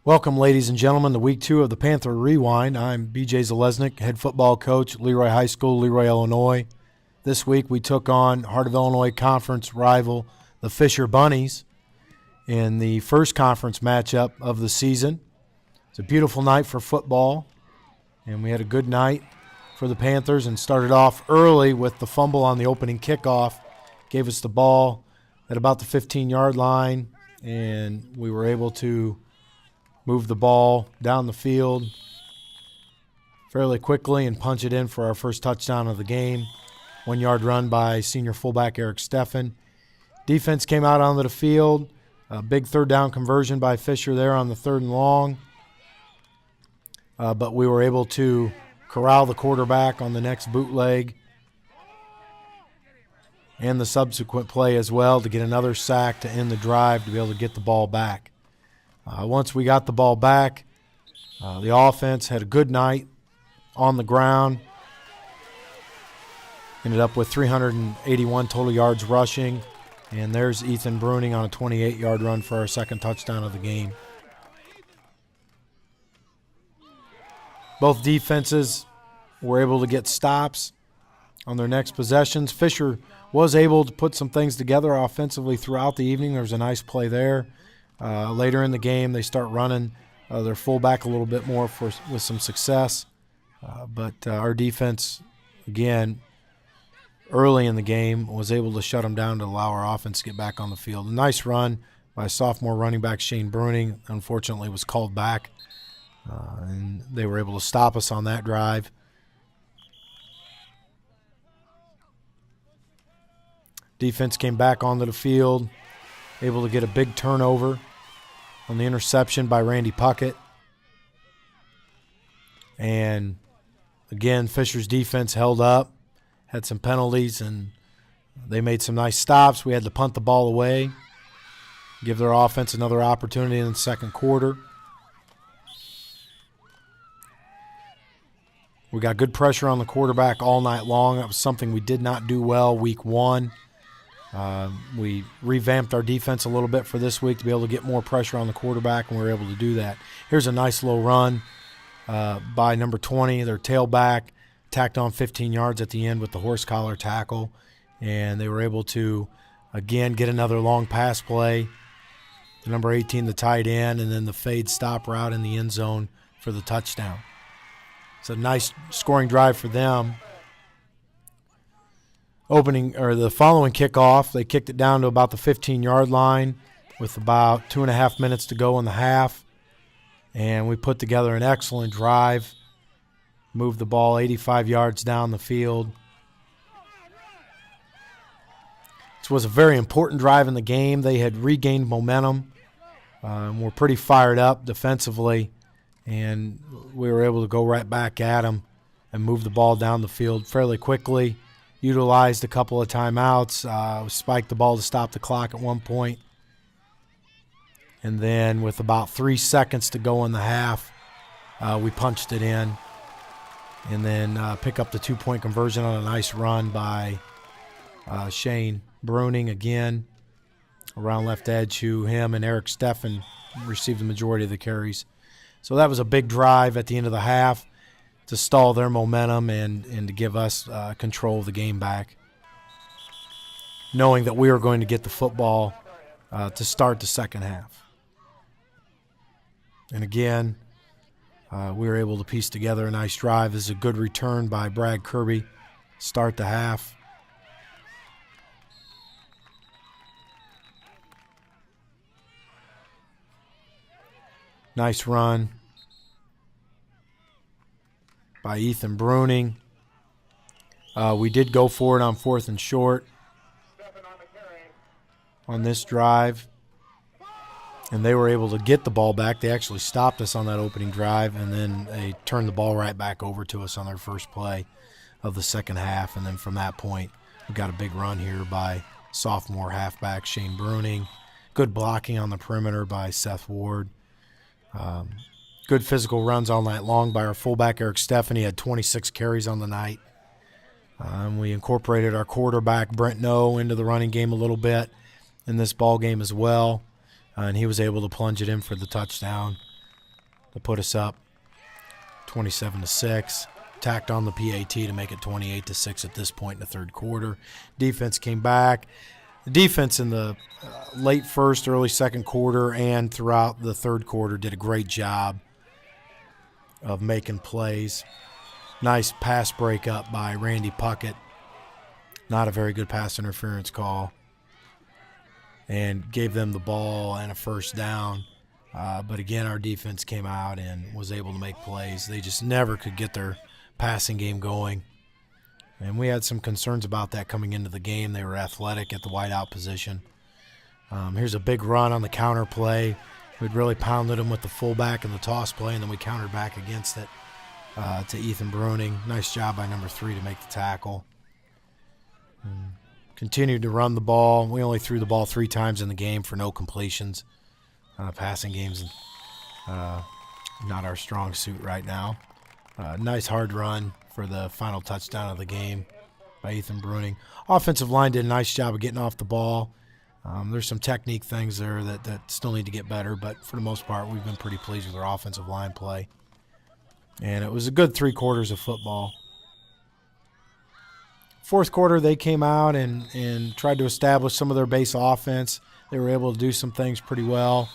Welcome, ladies and gentlemen, to Week 2 of the Panther Rewind. I'm B.J. Zalesnik, head football coach, Leroy High School, Leroy, Illinois. This week we took on Heart of Illinois Conference rival, the Fisher Bunnies, in the first conference matchup of the season. It's a beautiful night for football, and we had a good night for the Panthers and started off early with the fumble on the opening kickoff. Gave us the ball at about the 15-yard line, and we were able to move the ball down the field fairly quickly and punch it in for our first touchdown of the game. 1-yard run by senior fullback Eric Steffen. Defense came out onto the field. A big third down conversion by Fisher there on the 3rd and long. But we were able to corral the quarterback on the next bootleg and the subsequent play as well to get another sack to end the drive to be able to get the ball back. Once we got the ball back, the offense had a good night on the ground. Ended up with 381 total yards rushing. And there's Ethan Bruning on a 28-yard run for our second touchdown of the game. Both defenses were able to get stops on their next possessions. Fisher was able to put some things together offensively throughout the evening. There was a nice play there. Later in the game, they start running their fullback a little bit more with some success. But our defense, again, early in the game, was able to shut them down to allow our offense to get back on the field. A nice run by sophomore running back Shane Bruning. Unfortunately, was called back, and they were able to stop us on that drive. Defense came back onto the field, able to get a big turnover on the interception by Randy Puckett. And, again, Fisher's defense held up, had some penalties, and they made some nice stops. We had to punt the ball away, give their offense another opportunity in the second quarter. We got good pressure on the quarterback all night long. That was something we did not do well week 1. We revamped our defense a little bit for this week to be able to get more pressure on the quarterback, and we were able to do that. Here's a nice low run by number 20, their tailback, tacked on 15 yards at the end with the horse collar tackle, and they were able to, again, get another long pass play. The number 18, the tight end, and then the fade stop route in the end zone for the touchdown. It's a nice scoring drive for them. The following kickoff, they kicked it down to about the 15-yard line with about 2.5 minutes to go in the half. And we put together an excellent drive, moved the ball 85 yards down the field. This was a very important drive in the game. They had regained momentum. Were pretty fired up defensively, and we were able to go right back at them and move the ball down the field fairly quickly. Utilized a couple of timeouts, spiked the ball to stop the clock at one point. And then with about 3 seconds to go in the half, we punched it in. And then pick up the 2-point conversion on a nice run by Shane Bruning again around left edge, who him and Eric Steffen received the majority of the carries. So that was a big drive at the end of the half to stall their momentum and to give us control of the game back, knowing that we were going to get the football to start the second half. And again, we were able to piece together a nice drive. This is a good return by Brad Kirby. Start the half. Nice run by Ethan Bruning. We did go for it on 4th and short on this drive, and they were able to get the ball back. They actually stopped us on that opening drive, and then they turned the ball right back over to us on their first play of the second half. And then from that point, we got a big run here by sophomore halfback Shane Bruning. Good blocking on the perimeter by Seth Ward. Good physical runs all night long by our fullback, Eric Steffen. He had 26 carries on the night. We incorporated our quarterback, Brent Noe, into the running game a little bit in this ball game as well. And he was able to plunge it in for the touchdown to put us up 27-6. Tacked on the PAT to make it 28-6 at this point in the third quarter. Defense came back. The defense in the late first, early second quarter, and throughout the third quarter did a great job of making plays. Nice pass breakup by Randy Puckett. Not a very good pass interference call. And gave them the ball and a first down. But again, our defense came out and was able to make plays. They just never could get their passing game going. And we had some concerns about that coming into the game. They were athletic at the wideout position. Here's a big run on the counter play. We'd really pounded them with the fullback and the toss play, and then we countered back against it to Ethan Bruning. Nice job by number 3 to make the tackle. Continued to run the ball. We only threw the ball 3 times in the game for no completions. Passing game's not our strong suit right now. Nice hard run for the final touchdown of the game by Ethan Bruning. Offensive line did a nice job of getting off the ball. There's some technique things there that still need to get better, but for the most part, we've been pretty pleased with our offensive line play. And it was a good 3 quarters of football. Fourth quarter, they came out and tried to establish some of their base offense. They were able to do some things pretty well.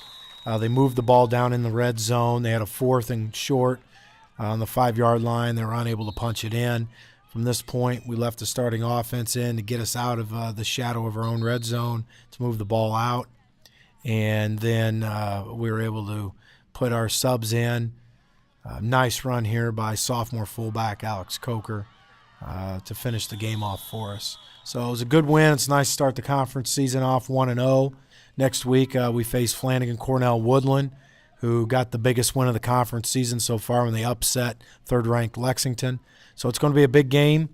They moved the ball down in the red zone. They had a 4th and short on the 5-yard line. They were unable to punch it in. From this point, we left the starting offense in to get us out of the shadow of our own red zone to move the ball out. And then we were able to put our subs in. Nice run here by sophomore fullback Alex Coker to finish the game off for us. So it was a good win. It's nice to start the conference season off 1-0. Next week we face Flanagan Cornell Woodland, who got the biggest win of the conference season so far when they upset third-ranked Lexington. So it's going to be a big game.